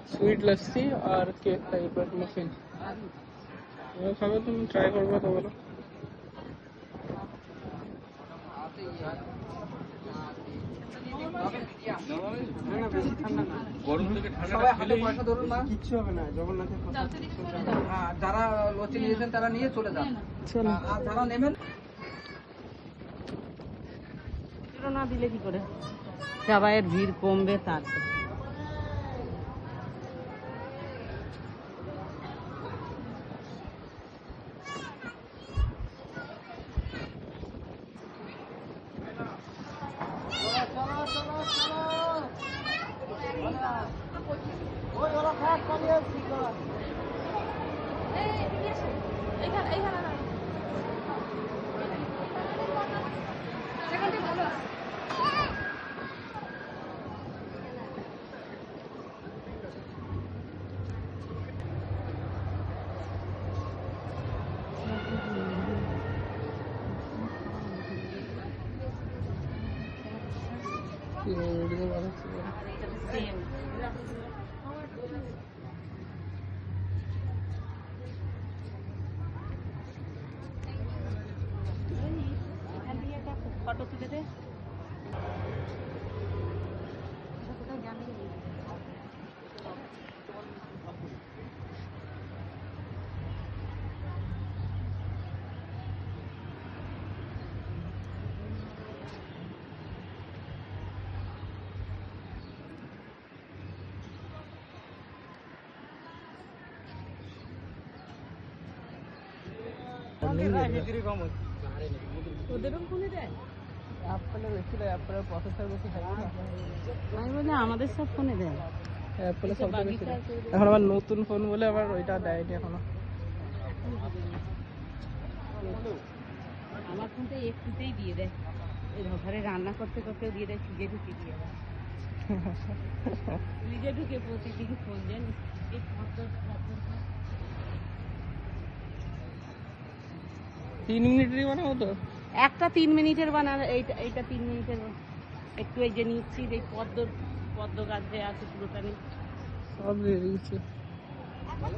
sweet लस्सी और cake टाइपर muffin खाবে তুমি try করবে তো বলো যারা লচি নিয়েছেন তারা নিয়ে চলে যান আর যারা নেবেন না দিলে কি করে সবাইয়ের ভিড় কমবে তারপর ফটো তুলে দে ওদেরও ফোনে দেয় অ্যাপলের বেশি দেয় অ্যাপলের প্রসেসর বেশি থাকে আমি বলি আমাদের সব ফোনে দেয় অ্যাপলের সবচেয়ে বেশি দেয় এখন আবার নতুন ফোন বলে আবার ওইটা দেয়নি এখনো আমার ফোনটা একটুতেই দিয়ে দেয় এই ঘরে রান্না করতে করতেও দিয়ে দেয় ফ্রিজে ঢুকে দিয়ে দেয় ফ্রিজে ঢুকে প্রতিদিন ফোন জানিস এই 3 মিনিটেরই বানাবো তো একটা 3 মিনিটের বানার এইটা 3 মিনিটের একটু এই যে নিচ্ছি এই পদ্ম গাছ যে আছে পুরোটা নিয়ে সব দিয়ে দিয়েছি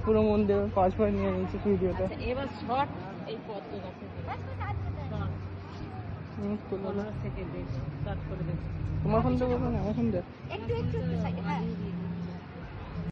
পুরো মন দিয়ে 5 মিনিট নিয়ে নিয়েছি ভিডিওটা এবার শর্ট এই পদ্ম গাছে তোমার ফোন দিয়ে বলবো না আমার ফোন দিয়ে একটু সাইডে হ্যাঁ